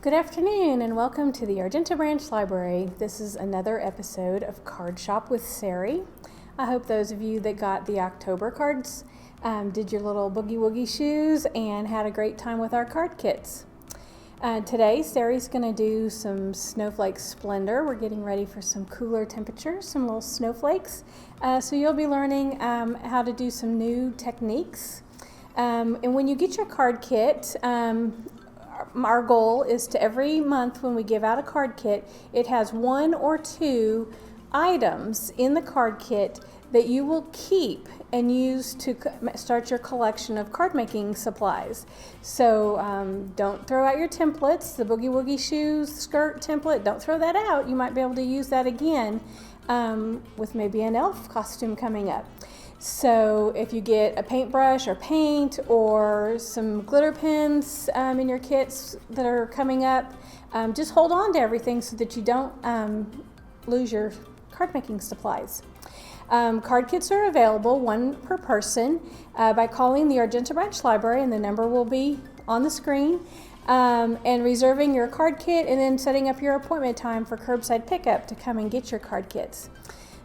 Good afternoon and welcome to the Argenta Branch Library. This is another episode of CardShop with Sari. I hope those of you that got the October cards did your little boogie woogie shoes and had a great time with our card kits. Today Sari's going to do some Snowflake Splendour. We're getting ready for some cooler temperatures, some little snowflakes. So you'll be learning how to do some new techniques. And when you get your card kit, our goal is to every month when we give out a card kit, it has one or two items in the card kit that you will keep and use to start your collection of card making supplies. So don't throw out your templates, the boogie woogie shoes skirt template, don't throw that out. You might be able to use that again with maybe an elf costume coming up. So if you get a paintbrush or paint or some glitter pens in your kits that are coming up, just hold on to everything so that you don't lose your card making supplies. Card kits are available, one per person, by calling the Argenta Branch Library, and the number will be on the screen, and reserving your card kit and then setting up your appointment time for curbside pickup to come and get your card kits.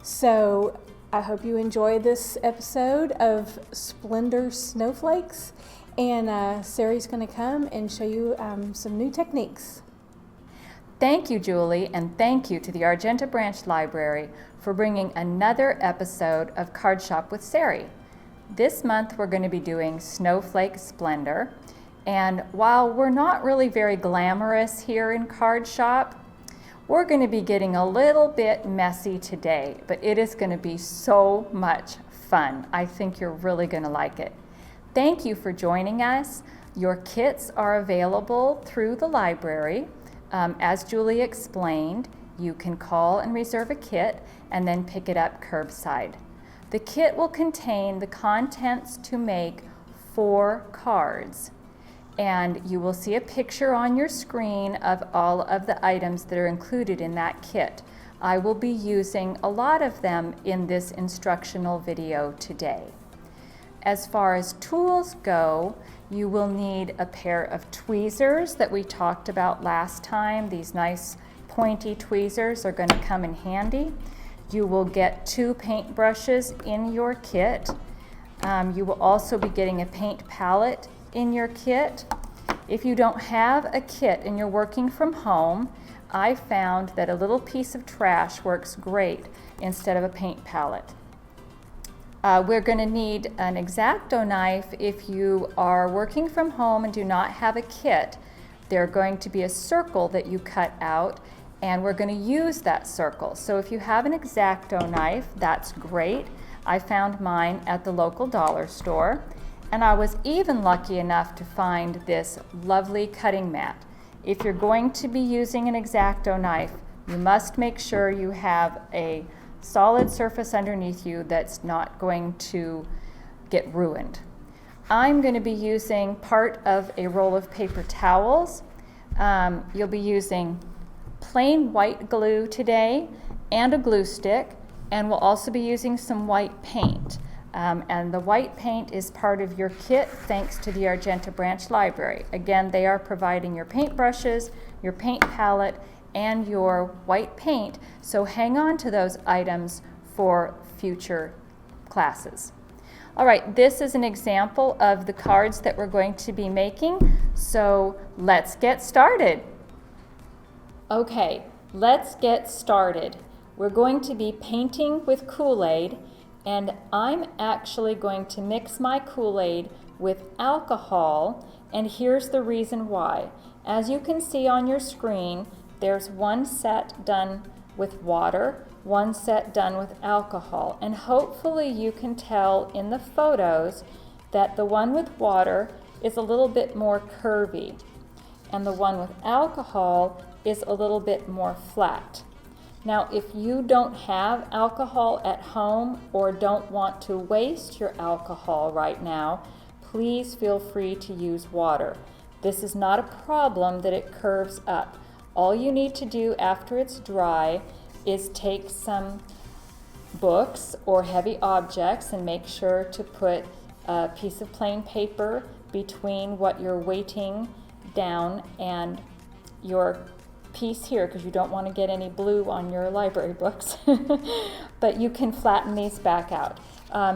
So I hope you enjoy this episode of Splendour Snowflakes, and Sari's going to come and show you some new techniques. Thank you, Julie, and thank you to the Argenta Branch Library for bringing another episode of CardShop with Sari. This month we're going to be doing Snowflake Splendour, and while we're not really very glamorous here in CardShop, we're going to be getting a little bit messy today, but it is going to be so much fun. I think you're really going to like it. Thank you for joining us. Your kits are available through the library. As Julie explained, you can call and reserve a kit and then pick it up curbside. The kit will contain the contents to make 4 cards. And you will see a picture on your screen of all of the items that are included in that kit. I will be using a lot of them in this instructional video today. As far as tools go, you will need a pair of tweezers that we talked about last time. These nice pointy tweezers are going to come in handy. You will get 2 paint brushes in your kit. You will also be getting a paint palette in your kit. If you don't have a kit and you're working from home, I found that a little piece of trash works great instead of a paint palette. We're going to need an X-Acto knife if you are working from home and do not have a kit. There's going to be a circle that you cut out, and we're going to use that circle. So if you have an X-Acto knife, that's great. I found mine at the local dollar store. And I was even lucky enough to find this lovely cutting mat. If you're going to be using an X-Acto knife, you must make sure you have a solid surface underneath you that's not going to get ruined. I'm going to be using part of a roll of paper towels. You'll be using plain white glue today and a glue stick, and we'll also be using some white paint. And the white paint is part of your kit thanks to the Argenta Branch Library. Again, they are providing your paint brushes, your paint palette, and your white paint, so hang on to those items for future classes. All right, this is an example of the cards that we're going to be making, so let's get started. Okay, let's get started. We're going to be painting with Kool-Aid, and I'm actually going to mix my Kool-Aid with alcohol, and here's the reason why. As you can see on your screen, there's one set done with water, one set done with alcohol, and hopefully you can tell in the photos that the one with water is a little bit more curvy, and the one with alcohol is a little bit more flat. Now, if you don't have alcohol at home or don't want to waste your alcohol right now, please feel free to use water. This is not a problem that it curves up. All you need to do after it's dry is take some books or heavy objects and make sure to put a piece of plain paper between what you're weighting down and your piece here because you don't want to get any blue on your library books, but you can flatten these back out.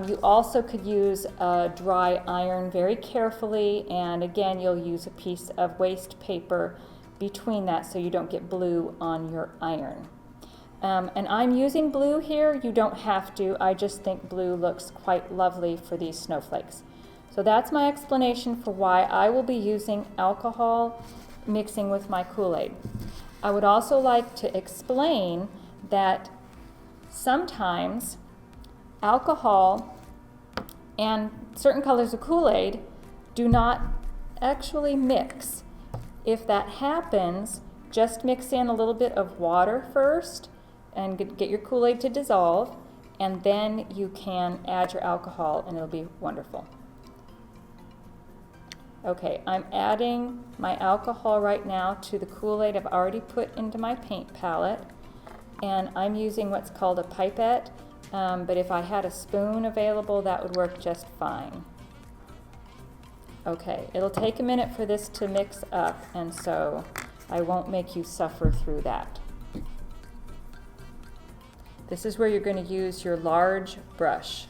You also could use a dry iron very carefully, and again you'll use a piece of waste paper between that so you don't get blue on your iron. And I'm using blue here. You don't have to. I just think blue looks quite lovely for these snowflakes. So that's my explanation for why I will be using alcohol mixing with my Kool-Aid. I would also like to explain that sometimes alcohol and certain colors of Kool-Aid do not actually mix. If that happens, just mix in a little bit of water first and get your Kool-Aid to dissolve, and then you can add your alcohol and it'll be wonderful. Okay, I'm adding my alcohol right now to the Kool-Aid I've already put into my paint palette, and I'm using what's called a pipette, but if I had a spoon available that would work just fine. Okay, it'll take a minute for this to mix up, and so I won't make you suffer through that. This is where you're going to use your large brush.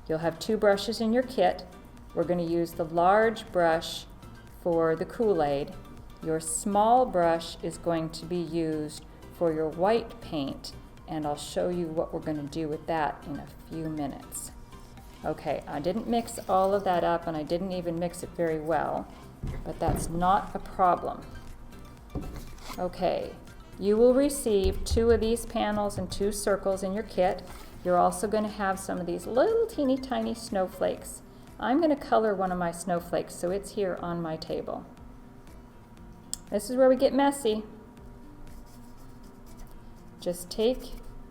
You'll have 2 brushes in your kit. We're going to use the large brush for the Kool-Aid. Your small brush is going to be used for your white paint, and I'll show you what we're going to do with that in a few minutes. Okay, I didn't mix all of that up, and I didn't even mix it very well, but that's not a problem. Okay, you will receive 2 of these panels and 2 circles in your kit. You're also going to have some of these little teeny tiny snowflakes. I'm going to color one of my snowflakes, so it's here on my table. This is where we get messy. Just take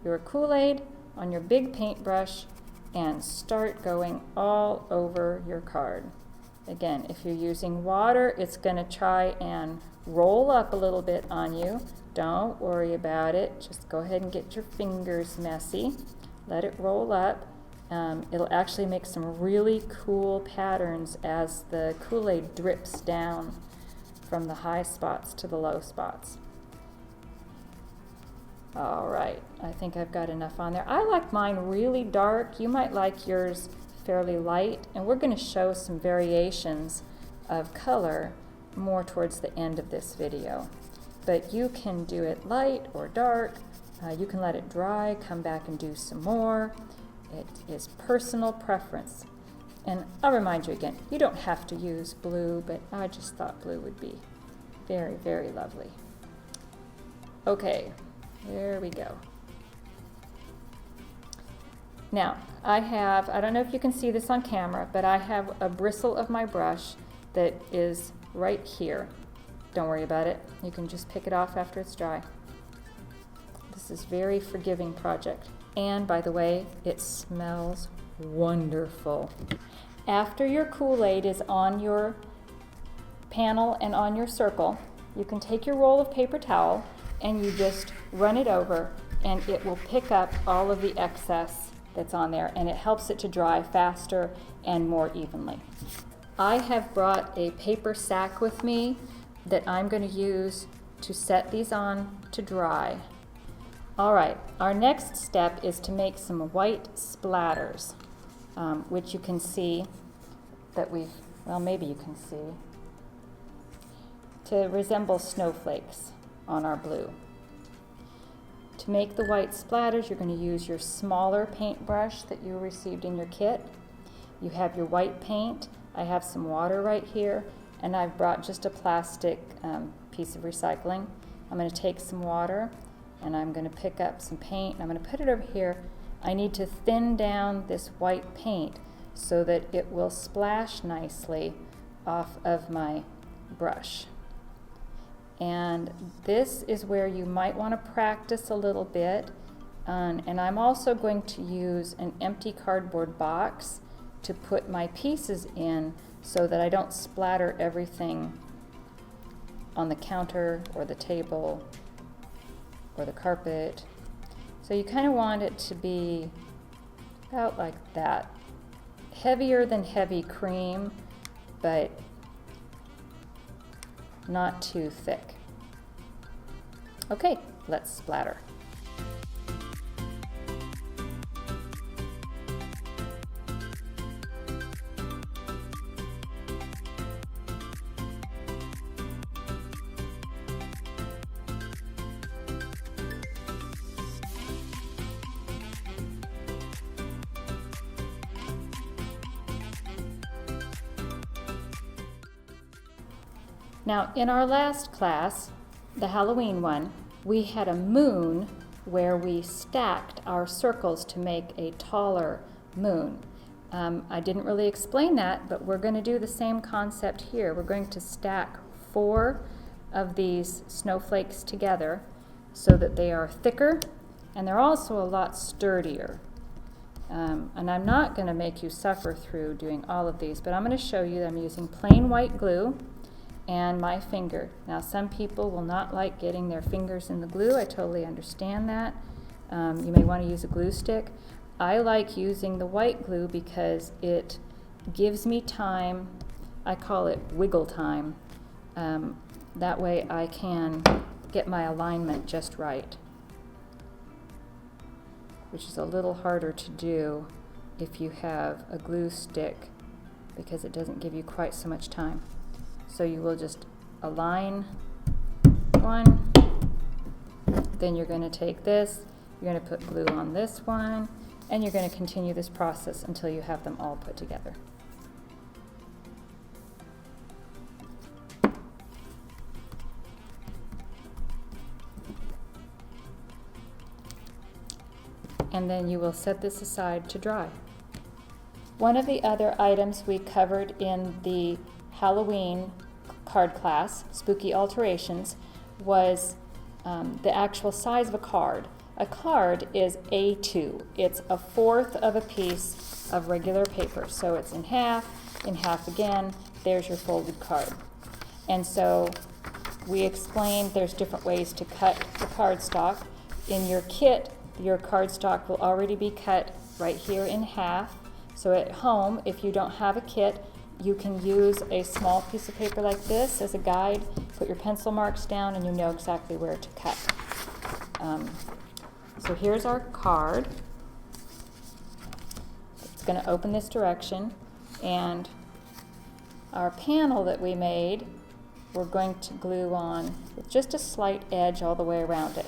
your Kool-Aid on your big paintbrush and start going all over your card. Again, if you're using water, it's going to try and roll up a little bit on you. Don't worry about it. Just go ahead and get your fingers messy. Let it roll up. It'll actually make some really cool patterns as the Kool-Aid drips down from the high spots to the low spots. All right, I think I've got enough on there. I like mine really dark. You might like yours fairly light, and we're going to show some variations of color more towards the end of this video. But you can do it light or dark. You can let it dry, come back and do some more. It is personal preference. And I'll remind you again, you don't have to use blue, but I just thought blue would be very, very lovely. Okay, there we go. Now, I don't know if you can see this on camera, but I have a bristle of my brush that is right here. Don't worry about it. You can just pick it off after it's dry. This is a very forgiving project. And by the way, it smells wonderful. After your Kool-Aid is on your panel and on your circle, you can take your roll of paper towel and you just run it over, and it will pick up all of the excess that's on there, and it helps it to dry faster and more evenly. I have brought a paper sack with me that I'm going to use to set these on to dry. All right, our next step is to make some white splatters, which you can see that maybe you can see, to resemble snowflakes on our blue. To make the white splatters, you're going to use your smaller paintbrush that you received in your kit. You have your white paint. I have some water right here, and I've brought just a plastic piece of recycling. I'm going to take some water, and I'm going to pick up some paint, and I'm going to put it over here. I need to thin down this white paint so that it will splash nicely off of my brush. And this is where you might want to practice a little bit. And I'm also going to use an empty cardboard box to put my pieces in so that I don't splatter everything on the counter or the table or the carpet. So you kind of want it to be about like that. Heavier than heavy cream, but not too thick. Okay, let's splatter. Now, in our last class, the Halloween one, we had a moon where we stacked our circles to make a taller moon. I didn't really explain that, but we're going to do the same concept here. We're going to stack 4 of these snowflakes together so that they are thicker and they're also a lot sturdier. And I'm not going to make you suffer through doing all of these, but I'm going to show you that I'm using plain white glue and my finger. Now, some people will not like getting their fingers in the glue. I totally understand that. You may want to use a glue stick. I like using the white glue because it gives me time. I call it wiggle time. That way I can get my alignment just right, which is a little harder to do if you have a glue stick because it doesn't give you quite so much time. So you will just align one, then you're going to take this, you're going to put glue on this one, and you're going to continue this process until you have them all put together. And then you will set this aside to dry. One of the other items we covered in the Halloween card class, Spooky Alterations, was the actual size of a card. A card is A2. It's 1/4 of a piece of regular paper. So it's in half again. There's your folded card. And so we explained there's different ways to cut the cardstock. In your kit, your cardstock will already be cut right here in half. So at home, if you don't have a kit, you can use a small piece of paper like this as a guide, put your pencil marks down, and you know exactly where to cut. So here's our card. It's going to open this direction, and our panel that we made, we're going to glue on with just a slight edge all the way around it.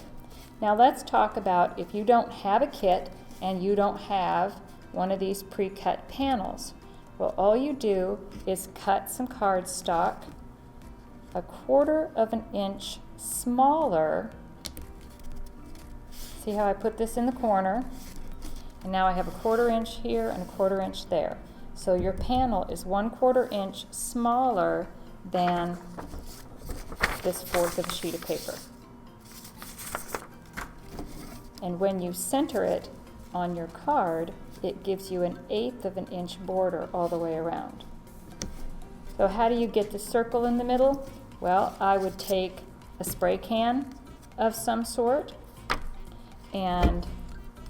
Now let's talk about if you don't have a kit and you don't have one of these pre-cut panels. Well, all you do is cut some cardstock 1/4 of an inch smaller. See how I put this in the corner? And now I have 1/4 inch here and 1/4 inch there. So your panel is 1/4 inch smaller than this 1/4 of a sheet of paper. And when you center it on your card, it gives you 1/8 of an inch border all the way around. So how do you get the circle in the middle? Well, I would take a spray can of some sort and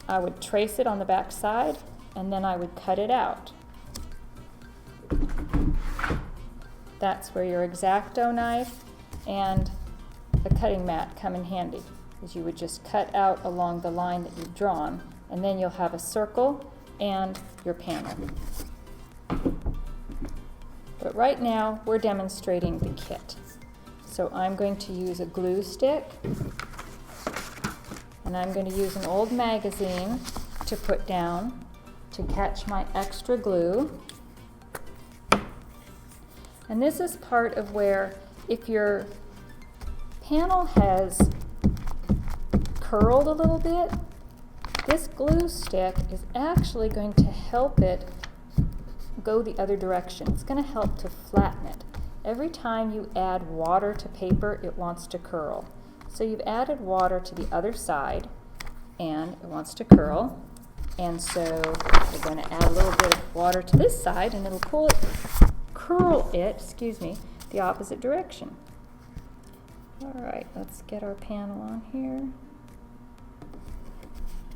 I would trace it on the back side and then I would cut it out. That's where your X-Acto knife and a cutting mat come in handy, because you would just cut out along the line that you've drawn, and then you'll have a circle and your panel. But right now we're demonstrating the kit. So I'm going to use a glue stick, and I'm going to use an old magazine to put down to catch my extra glue. And this is part of where, if your panel has curled a little bit, this glue stick is actually going to help it go the other direction. It's going to help to flatten it. Every time you add water to paper, it wants to curl. So you've added water to the other side, and it wants to curl. And so we're going to add a little bit of water to this side, and it'll curl it, the opposite direction. All right, let's get our panel on here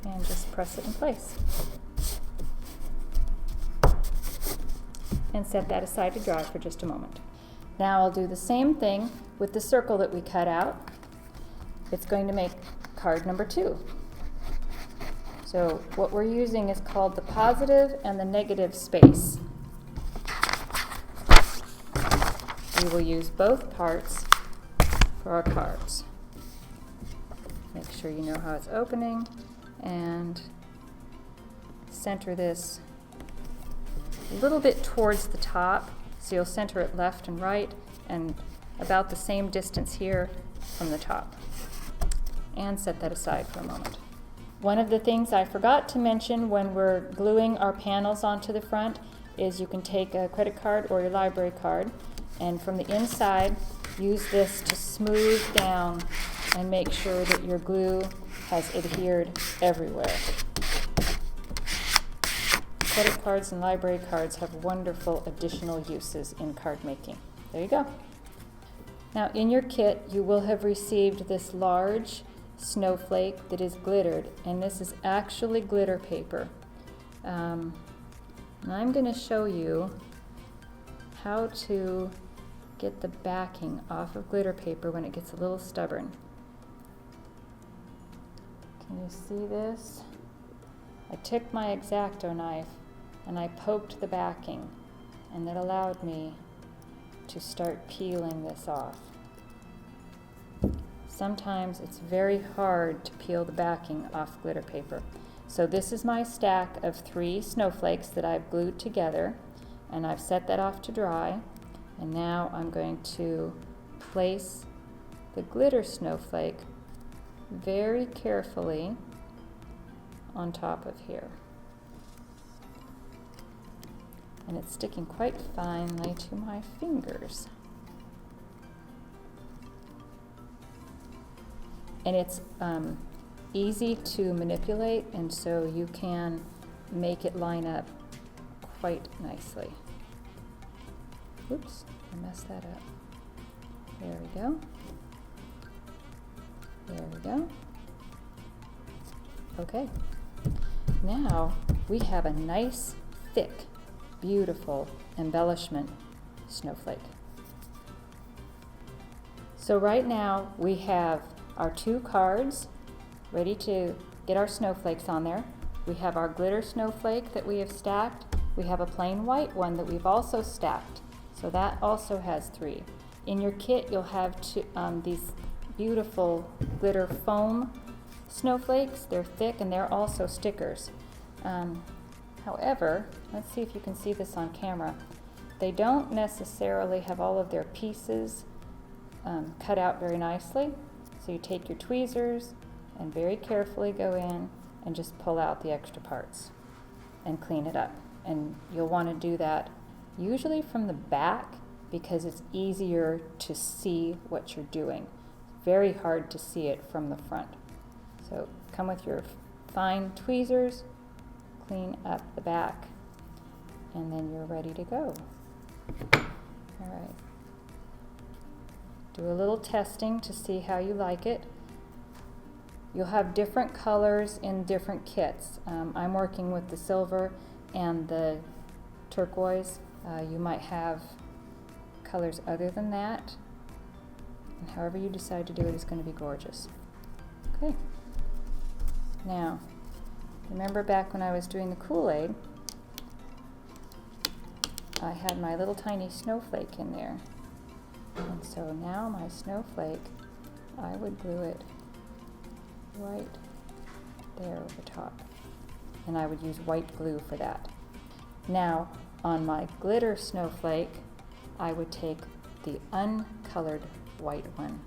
and just press it in place. And set that aside to dry for just a moment. Now I'll do the same thing with the circle that we cut out. it's going to make card number 2. So what we're using is called the positive and the negative space. We will use both parts for our cards. Make sure you know how it's opening, and center this a little bit towards the top, so you'll center it left and right, and about the same distance here from the top. And set that aside for a moment. One of the things I forgot to mention when we're gluing our panels onto the front is you can take a credit card or your library card, and from the inside use this to smooth down and make sure that your glue has adhered everywhere. Credit cards and library cards have wonderful additional uses in card making. There you go. Now in your kit you will have received this large snowflake that is glittered, and this is actually glitter paper. And I'm going to show you how to get the backing off of glitter paper when it gets a little stubborn. Can you see this? I took my X-Acto knife and I poked the backing, and that allowed me to start peeling this off. Sometimes it's very hard to peel the backing off glitter paper. So this is my stack of 3 snowflakes that I've glued together, and I've set that off to dry. And now I'm going to place the glitter snowflake very carefully on top of here. And it's sticking quite finely to my fingers. And it's easy to manipulate, and so you can make it line up quite nicely. Oops, I messed that up. There we go. There we go. Okay. Now we have a nice, thick, beautiful embellishment snowflake. So right now we have our 2 cards ready to get our snowflakes on there. We have our glitter snowflake that we have stacked. We have a plain white one that we've also stacked. So that also has 3. In your kit you'll have these beautiful glitter foam snowflakes. They're thick and they're also stickers. However, let's see if you can see this on camera. They don't necessarily have all of their pieces cut out very nicely. So you take your tweezers and very carefully go in and just pull out the extra parts and clean it up. And you'll want to do that usually from the back because it's easier to see what you're doing. Very hard to see it from the front. So come with your fine tweezers, clean up the back, and then you're ready to go. All right. Do a little testing to see how you like it. You'll have different colors in different kits. I'm working with the silver and the turquoise. You might have colors other than that. And however you decide to do it is going to be gorgeous. Okay. Now, remember back when I was doing the Kool-Aid, I had my little tiny snowflake in there. And so now my snowflake, I would glue it right there over top. And I would use white glue for that. Now, on my glitter snowflake, I would take the uncolored white one.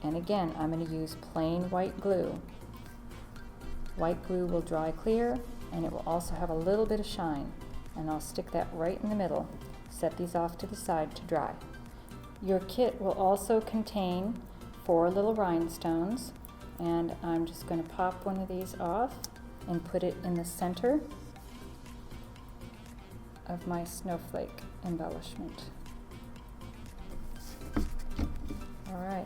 And again, I'm going to use plain white glue. White glue will dry clear, and it will also have a little bit of shine. And I'll stick that right in the middle. Set these off to the side to dry. Your kit will also contain 4 little rhinestones, and I'm just going to pop one of these off and put it in the center of my snowflake embellishment. All right,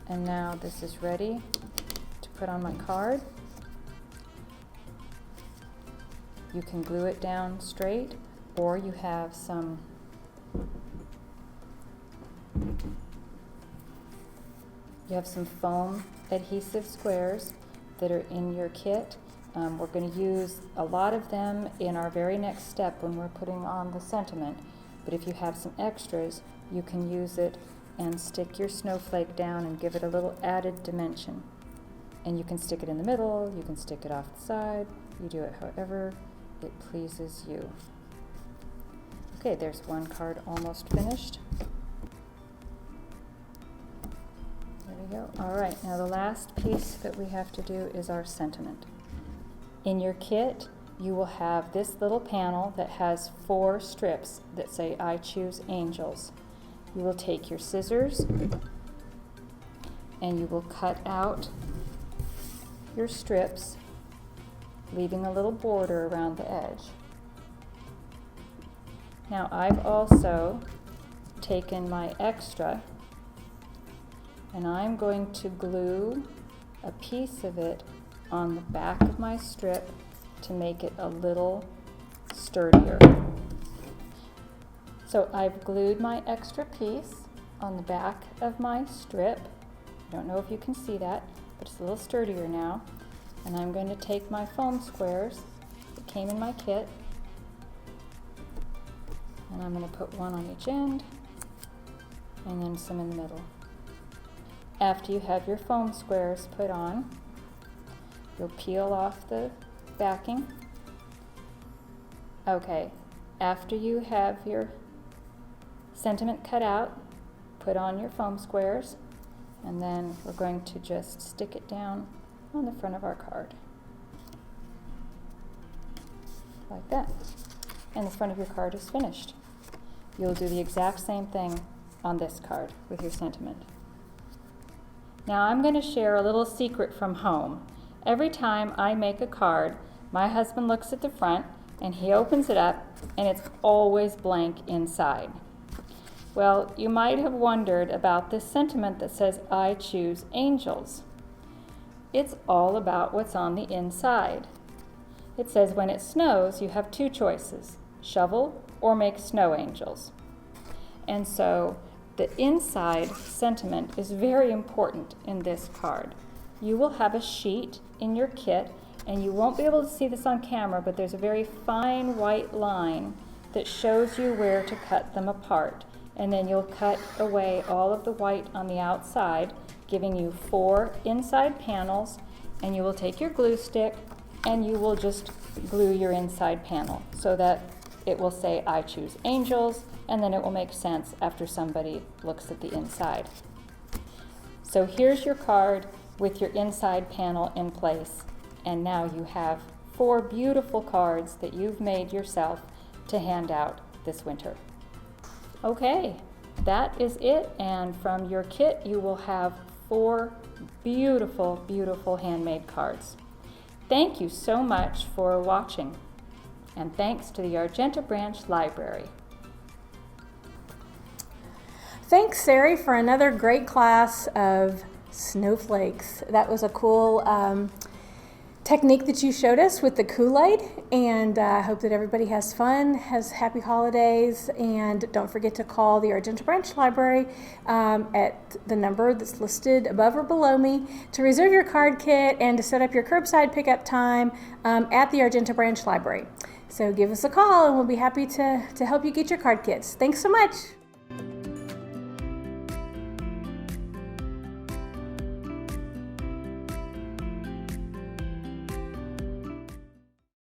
and now this is ready to put on my card. You can glue it down straight, or you have some You have some foam adhesive squares that are in your kit. We're going to use a lot of them in our very next step when we're putting on the sentiment. But if you have some extras, you can use it and stick your snowflake down and give it a little added dimension. And you can stick it in the middle, you can stick it off the side, you do it however it pleases you. Okay, there's one card almost finished. There we go. All right, now the last piece that we have to do is our sentiment. In your kit, you will have this little panel that has 4 strips that say, I choose angels. You will take your scissors and you will cut out your strips, leaving a little border around the edge. Now I've also taken my extra and I'm going to glue a piece of it on the back of my strip to make it a little sturdier. So I've glued my extra piece on the back of my strip. I don't know if you can see that, but it's a little sturdier now. And I'm going to take my foam squares that came in my kit, and I'm going to put one on each end and then some in the middle. After you have your foam squares put on, you'll peel off the backing. Okay, after you have your sentiment cut out, put on your foam squares, and then we're going to just stick it down on the front of our card. Like that. And the front of your card is finished. You'll do the exact same thing on this card with your sentiment. Now I'm going to share a little secret from home. Every time I make a card, my husband looks at the front and he opens it up and it's always blank inside. Well, you might have wondered about this sentiment that says, I choose angels. It's all about what's on the inside. It says when it snows, you have 2 choices, shovel or make snow angels. And so the inside sentiment is very important in this card. You will have a sheet in your kit, and you won't be able to see this on camera, but there's a very fine white line that shows you where to cut them apart. And then you'll cut away all of the white on the outside, giving you 4 inside panels, and you will take your glue stick and you will just glue your inside panel so that it will say, I choose angels, and then it will make sense after somebody looks at the inside. So here's your card with your inside panel in place, and now you have 4 beautiful cards that you've made yourself to hand out this winter. Okay, that is it, and from your kit you will have 4 beautiful, beautiful handmade cards. Thank you so much for watching, and thanks to the Argenta Branch Library. Thanks, Sari, for another great class of snowflakes. That was a cool technique that you showed us with the Kool-Aid, and I hope that everybody has fun, has happy holidays, and don't forget to call the Argenta Branch Library at the number that's listed above or below me to reserve your card kit and to set up your curbside pickup time at the Argenta Branch Library. So give us a call and we'll be happy to help you get your card kits. Thanks so much.